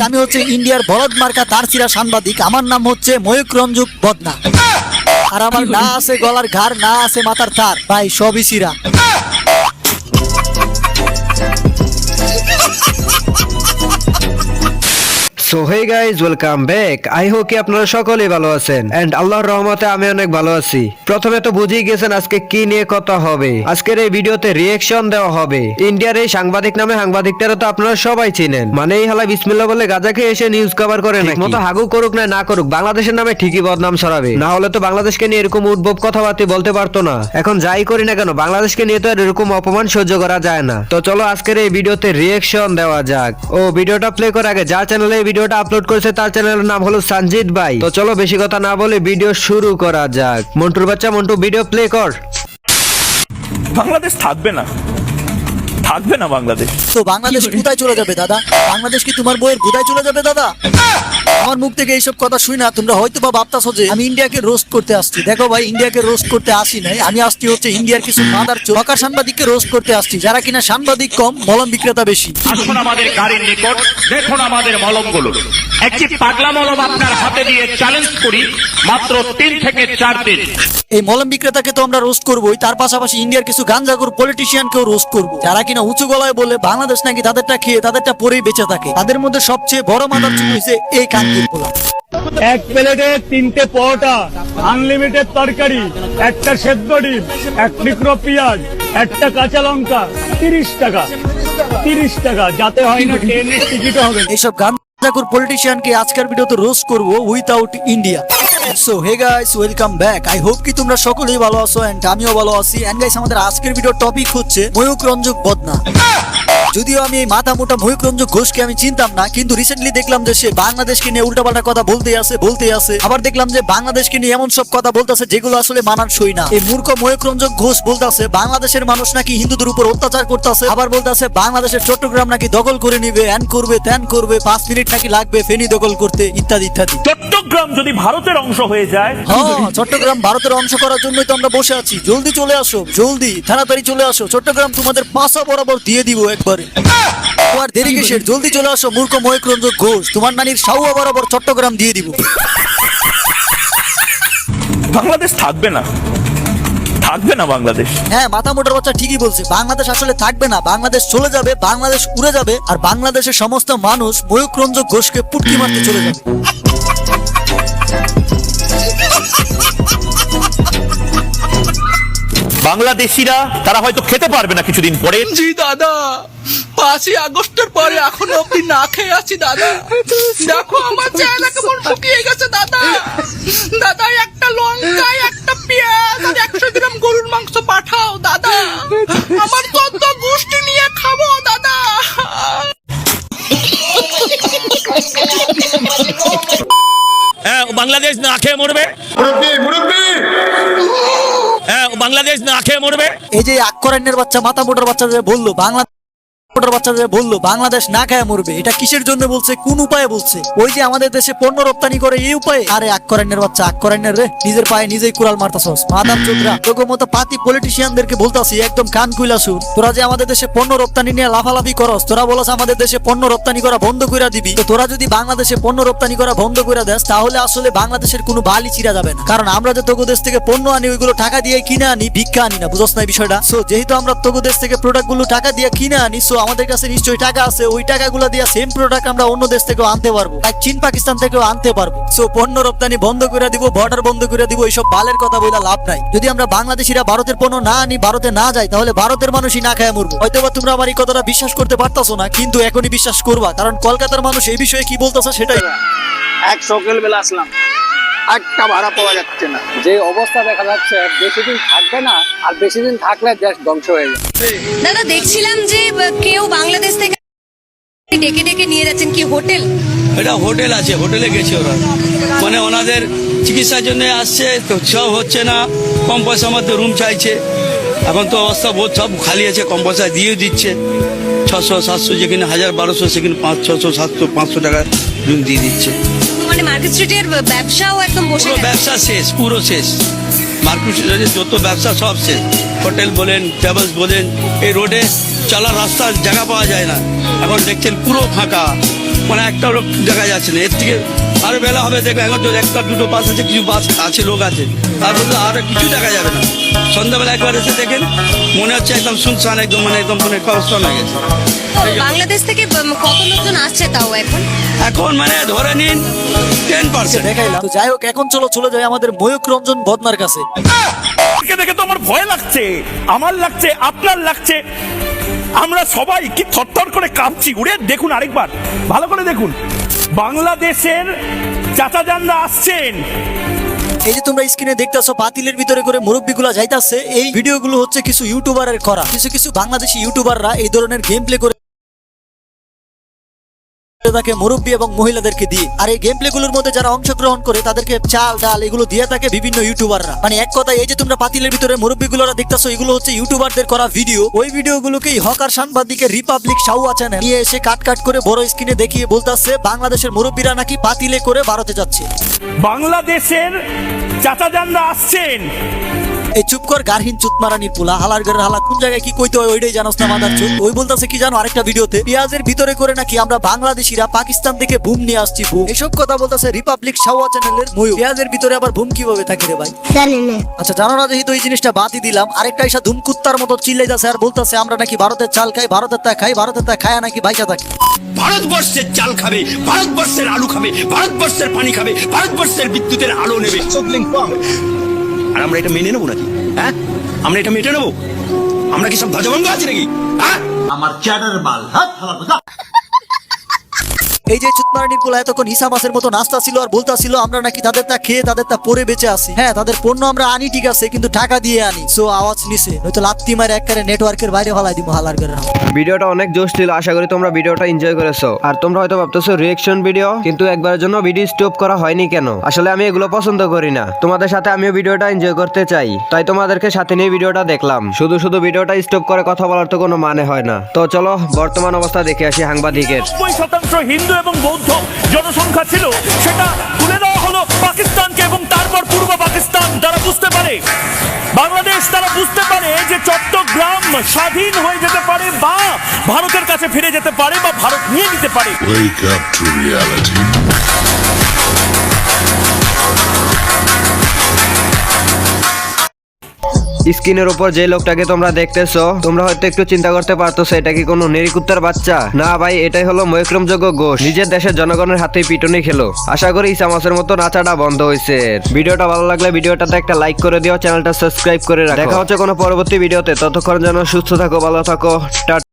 আমি হচ্ছে ইন্ডিয়ার বলদ মার্কা তারসিরা সাংবাদিক। আমার নাম হচ্ছে ময়ূক রঞ্জক বদনা। আর আমার না আছে গলার ঘাড়, না আছে মাথার তার, ভাই সবই সিরা। So hey guys, welcome back. I hope কি আপনারা সকলেই ভালো আছেন এন্ড আল্লাহর রহমতে আমি অনেক ভালো আছি। প্রথমে তো বুঝেই গেছেন আজকে কি নিয়ে কথা হবে। আজকের এই ভিডিওতে রিঅ্যাকশন দেওয়া হবে ইন্ডিয়ার এই সাংবাদিক নামে সাংবাদিকটারা তো আপনারা সবাই চিনেন। মানে এই হালা বিসমিল্লাহ বলে গাজা খেয়ে এসে নিউজ কভার করে নাকি মতো হাগু করুক না করুক, বাংলাদেশের নামে ঠিকই বদনাম ছড়াবে। না হলে তো বাংলাদেশকে নিয়ে এরকম উদ্ভব কথাবার্তা বলতে পারতো না। এখন যাই করি না কেন, বাংলাদেশকে নিয়ে তো আর এরকম অপমান সহ্য করা যায় না। তো চলো আজকের এই ভিডিওতে রিঅ্যাকশন দেওয়া যাক। ও ভিডিওটা প্লে করার আগে যার চ্যানেলে এই ভিডিওটা আপলোড করেছে তার চ্যানেলের নাম হলো সঞ্জিত ভাই। তো চলো বেশি কথা না বলে ভিডিও শুরু করা যাক। মন্টুর বাচ্চা মন্টু ভিডিও প্লে কর। বাংলাদেশ থাকবে না বাংলাদেশ। তো বাংলাদেশ কোথায় চলে যাবে দাদা? বাংলাদেশ কি তোমার বইয়ের কোথায় চলে যাবে দাদা? আমার মুখ থেকে এইসব কথা শুই না তোমরা হয়তো বা ভাবতাছো যে আমি ইন্ডিয়াকে রোস্ট করতে আসছি। দেখো ভাই, ইন্ডিয়াকে রোস্ট করতে আসি নাই, আমি আসছি হচ্ছে ইন্ডিয়ার কিছু মাদার চোখা সাংবাদিককে রোস্ট করতে আসছি, যারা কিনা সাংবাদিক কম মলম বিক্রেতা বেশি। আসুন আমাদের গাড়ির নিকট, দেখুন আমাদের মলমগুলো। একটি পাগলা মলম আপনার হাতে দিয়ে চ্যালেঞ্জ করি, মাত্র 3 থেকে 4 দিন। এই মলম বিক্রেতাকে তো আমরা রোস্ট করবোই, তার পাশাপাশি ইন্ডিয়ার কিছু গাঞ্জাগুর পলিটিশিয়ানকেও রোস্ট করবো, যারা কিনা উঁচু গলায় বলে বাংলাদেশ নাকি তাদেরটা খেয়ে তাদেরটা পরেই বেঁচে থাকে। তাদের মধ্যে সবচেয়ে বড় মাদার চুল হয়েছে এই কান্তির পোলা। এক প্লেটে 3টে পরোটা, আনলিমিটেড তরকারি, একটা সেদ্ধ ডিম, এক টুকরো পেঁয়াজ, একটা কাঁচা লঙ্কা, 30 টাকা। 30 টাকা, যাতে হয় না ট্রেনের টিকিটও হবে। এইসব গাঞ্জাকুর পলিটিশিয়ানকে আজকের ভিডিওতে রোস্ট করবো without India. So hey guys, welcome back. I hope কি তোমরা সকলেই ভালো আছো এন্ড আমিও ভালো আছি। এন্ড গাইস, আমাদের আজকের ভিডিও টপিক হচ্ছে ময়ূক রঞ্জক বদনা। যদিও আমি এই মাথা মোটা ময়ূক রঞ্জক ঘোষকে আমি চিনতাম না, কিন্তু রিসেন্টলি দেখলাম যে সে বাংলাদেশকে নিয়ে উল্টাপাল্টা কথা বলতে আছে। আবার দেখলাম যে বাংলাদেশকে নিয়ে এমন সব কথা বলতেছে যেগুলো আসলে মানানসই না। এই মূর্খ ময়ূক রঞ্জক ঘোষ বলতেছে বাংলাদেশের মানুষ নাকি হিন্দুদের উপর অত্যাচার করতেছে, আবার বলতেছে বাংলাদেশের চট্টগ্রাম নাকি দখল করে নিবে, এন করবে ত্যান করবে, 5 মিনিট নাকি লাগবে ফেনী দখল করতে, ইত্যাদি ইত্যাদি। চট্টগ্রাম যদি ভারতের অংশ হয়ে যায়, হ্যাঁ, চট্টগ্রাম ভারতের অংশ করার জন্যই তো আমরা বসে আছি। জলদি চলে আসো, জলদি তাড়াতাড়ি চলে আসো। চট্টগ্রাম তোমাদের পাশা বরাবর দিয়ে দিব একবারে। তোমার দেরি কিসের? জলদি চলে আসো মূর্খ ময়ূক রঞ্জক ঘোষ, তোমার নানির সাউয়া বরাবর চট্টগ্রাম দিয়ে দিব। বাংলাদেশ থাকবে না বাংলাদেশ। হ্যাঁ, মাথা মোটার বাচ্চা ঠিকই বলছে, বাংলাদেশ আসলে থাকবে না, বাংলাদেশ চলে যাবে, বাংলাদেশ উড়ে যাবে, আর বাংলাদেশের সমস্ত মানুষ ময়ূক রঞ্জক ঘোষকে পুটকি মারতে চলে যাবে। বাংলাদেশিরা তারা হয়তো খেতে পারবে না কিছুদিন পরে। জি দাদা, 5ই আগস্টের পরে এখনো অব্দি না খেয়ে আছি দাদা। দেখো আমার চেহারা কেমন শুকিয়ে গেছে দাদা। দাদা একটা লঙ্কা, একটা পেঁয়াজ আর 100 গ্রাম গরুর মাংস পাঠাও দাদা, আমার কত গোষ্ঠী নিয়ে খাবো দাদা। হ্যাঁ, বাংলাদেশ না খেয়ে মরবে। হ্যাঁ, বাংলাদেশ না খেয়ে মরবে। এই যে আক্করান্যের বাচ্চা মাথা মোটার বাচ্চা যে বললো বাংলাদেশ না খায় মরবে, এটা কিসের জন্য বলছে, কোন উপায়ে বলছে? ওই যে আমাদের দেশে পণ্য রপ্তানি করে এই উপায়ে। আরে আক্করান্যের বাচ্চা, আক্করান্যের রে, নিজের পায়ে নিজেই কুড়াল মারতাছস মাদার চোদরা। তোকে মতো পাতি পলিটিশিয়ানদেরকে বলতাছি একদম কান খুইলা শুন। তোরা যে আমাদের দেশে পণ্য রপ্তানি নিয়ে লাফালাফি করস, তোরা বলস আমাদের দেশে পণ্য রপ্তানি করা বন্ধ কইরা দিবি। তো তোরা যদি বাংলাদেশে পণ্য রপ্তানি করা বন্ধ কইরা দেস, তাহলে আসলে বাংলাদেশের কোনো বালি চিরা যাবে না। কারণ আমরা যে তোকে দেশ থেকে পণ্য আনি, ওইগুলো টাকা দিয়ে কিনে আনি, ভিক্ষা আনি না। বুঝছ না বিষয়টা? সো যেহেতু আমরা তোকে দেশ থেকে প্রোডাক্ট গুলো টাকা দিয়ে কিনে আনি, সো আমাদের কাছে নিশ্চয়ই টাকা আছে, ওই টাকাগুলো দিয়ে সেম প্রোডাক্ট আমরা অন্য দেশ থেকেও আনতে পারবো, লাইক চীন পাকিস্তান থেকেও আনতে পারবো। সো পণ্য রপ্তানি বন্ধ করে দিব, বর্ডার বন্ধ করে দিব, এইসব বালের কথা বইলা লাভ নাই। যদি আমরা বাংলাদেশিরা ভারতের পণ্য না আনি, ভারতে না যাই, তাহলে ভারতের মানুষই না খায় মরবো। হয়তো বা তোমরা আমার এই কথাটা বিশ্বাস করতে পারতাছো না, কিন্তু এখনই বিশ্বাস করবা, কারণ কলকাতার মানুষ এই বিষয়ে কি বলতেছে সেটাই। এক সকাল বেলা আসলাম, একটা ভাড়া পাওয়া যাচ্ছে না। যে অবস্থা দেখা যাচ্ছে বেশি দিন থাকবে না, আর বেশি দিন থাকলে দেশ ধ্বংস হয়ে যাবে। দাদা দেখছিলাম যে কেউ বাংলাদেশ থেকে ডেকে ডেকে নিয়ে যাচ্ছেন, কি হোটেল? এটা হোটেল আছে, হোটেলে গেছে ওরা, মানে ওনাদের চিকিৎসার জন্য আসছে, তো সব হচ্ছে না, কম পয়সার মধ্যে রুম চাইছে। এখন তো অবস্থা বহুত সব খালি আছে, কম পয়সা দিয়ে দিচ্ছে, 600-700, যেখানে 1000-1200, সেখানে 500-600-700-500 টাকা রুম দিয়ে দিচ্ছে। মানে মার্কেট স্ট্রিটের ব্যবসাও একদম বসে পুরো গেছে। ব্যবসা শেষ, পুরো শেষ। মার্কেট স্ট্রিটের যত ব্যবসা সব শেষ, হোটেল বলেন, ট্রাভেলস বলেন, এই রোডে চলার রাস্তার জায়গা পাওয়া যায় না। এখন দেখছেন পুরো ফাঁকা, মানে একটা লোক দেখা যাচ্ছে না। এর থেকে আরো বেলা হবে দেখবে এখন তো একটা দুটো বাস আছে, কিছু বাস আছে, লোক আছে, তারপর তো আরো কিছু দেখা যাবে না। সন্ধ্যাবেলা একবার এসে দেখেন মনে হচ্ছে একদম শুনশান, একদম মানে একদম মানে কবরস্থান হয়ে গেছে। বাংলাদেশ থেকে কত লোকজন আসছে তাও এখন? এখন মানে ধরে নিন 10%। দেখাইলাম। তো যাই হোক, এখন চলে যাই আমাদের ময়ূক রঞ্জন বদনার কাছে। দেখে দেখে তো আমার ভয় লাগছে, আমার লাগছে, আপনার লাগছে, আমরা সবাই কি থরথর করে কাঁপছি। উড়ে দেখুন আরেকবার, ভালো করে দেখুন, বাংলাদেশের চাচাজানরা আসছেন। এই যে তোমরা স্ক্রিনে দেখতেছো পাতিলের ভিতরে করে মুরব্বিগুলা যাইতাছে, এই ভিডিওগুলো হচ্ছে কিছু ইউটিউবারের করা। কিছু বাংলাদেশি ইউটিউবাররা এই ধরনের গেম প্লে করে তাকে মুরব্বী এবং মহিলাদেরকে দিয়ে, আর এই গেম প্লে গুলোর মধ্যে যারা অংশগ্রহণ করে তাদেরকে চাল ডাল এগুলো দিয়ে থাকে বিভিন্ন ইউটিউবাররা। মানে এক কথা, এই যে তোমরা পাতিলের ভিতরে মুরব্বীগুলোরা দেখতেছো, এগুলো হচ্ছে ইউটিউবারদের করা ভিডিও। ওই ভিডিওগুলোকেই হকার সাংবাদিকের রিপাবলিক শাওয়া চ্যানেল নিয়ে এসে কাট করে বড় স্ক্রিনে দেখিয়ে বলতাছে বাংলাদেশের মুরব্বীরা নাকি পাতিলে করে ভারতে যাচ্ছে। বাংলাদেশের চাচাজানরা আসছেন। এই চুপ কর গারহীন চুতমারানির পোলা, হালার ঘরের হালা কোন জায়গায় কি কইতে হয় ওইটাই জানোস না মাদার চুত। ওই বলতাছে কি জানো আরেকটা ভিডিওতে, পেঁয়াজের ভিতরে করে নাকি আমরা বাংলাদেশিরা পাকিস্তান থেকে বুম নিয়ে আসছি। বুম এসব কথা বলতাছে রিপাবলিক শাওয়া চ্যানেলের ময়ূর। পেঁয়াজের ভিতরে আবার বুম কিভাবে থাকে রে ভাই? আচ্ছা জানো না, যেহেতু এই জিনিসটা বাদই দিলাম, আরেকটা এসা ধুমকুত্তার মতো চিল্লাইতাছে আর বলতাছে আমরা নাকি ভারতের চাল খাই, ভারতের তা খাই, ভারতের তা খায়া নাকি বাইচা থাকি। ভারতবর্ষের চাল খাবে, ভারতবর্ষের আলু খাবে, ভারতবর্ষের পানি খাবে, ভারতবর্ষের বিদ্যুতের আলো নেবে। আর আমরা এটা মেনে নেবো নাকি? হ্যাঁ, আমরা এটা মেনে নেবো? আমরা কি সব ধ্বজভঙ্গ আছে নাকি? হ্যাঁ, আমার চ্যাটার বাল হাত এই যে চুতমারানির পোলা এতক্ষণ হিসা মাছের মতো নাস্তা ছিল আর বলতাছিল আমরা নাকি তাদের তা খেয়ে তাদের তা পরে বেঁচে আছি। হ্যাঁ, তাদের পণ্য আমরা আনি ঠিক আছে, কিন্তু টাকা দিয়ে আনি। সো আওয়াজ নিছে, নয়তো লাত্তি মারে একবারে নেটওয়ার্কের বাইরে ফেলাই দিব হালার করে। ভিডিওটা অনেক জোশ ছিল, আশা করি তোমরা ভিডিওটা এনজয় করেছো। আর তোমরা হয়তো ভাবতেছো রিয়েকশন ভিডিও, কিন্তু একবারের জন্য ভিডিও স্টপ করা হয়নি কেন? আসলে আমি এগুলো পছন্দ করি না, তোমাদের সাথে আমিও ভিডিওটা এনজয় করতে চাই, তাই তোমাদেরকে সাথে নিয়ে ভিডিওটা দেখলাম। শুধু ভিডিওটা স্টপ করে কথা বলার তো কোনো মানে হয় না। তো চলো বর্তমান অবস্থা দেখে আসি সাংবাদিকের। 90% হিন্দু এবং বৌদ্ধ জনসংখ্যা ছিল, সেটা তুলে দেওয়া হলো পাকিস্তানকে, এবং তারপর পূর্ব পাকিস্তান তারা বুঝতে পারে, বাংলাদেশ তারা বুঝতে পারে যে চট্টগ্রাম স্বাধীন হয়ে যেতে পারে বা ভারতের কাছে ফিরে যেতে পারে বা ভারত নিয়ে নিতে পারে। Wake up to reality. স্ক্রিনের উপর যে লোকটাকে তোমরা দেখতেছো, তোমরা হয়তো একটু চিন্তা করতে পারতেছো এটা কি কোনো নেরিকুত্তার বাচ্চা? না ভাই, এটাই হলো ময়ূকরমযোগ্য ঘোষ, নিজের দেশের জনগণের হাতে পিটুনি খেলো। আশা করি ইসা মাসের মতো নাচাটা বন্ধ হয়েছে। ভিডিওটা ভালো লাগলে ভিডিওটাতে একটা লাইক করে দিও, চ্যানেলটা সাবস্ক্রাইব করে রাখো। দেখা হচ্ছে কোনো পরবর্তী ভিডিওতে, ততক্ষণ যেন সুস্থ থাকো, ভালো থাকো, টাটা।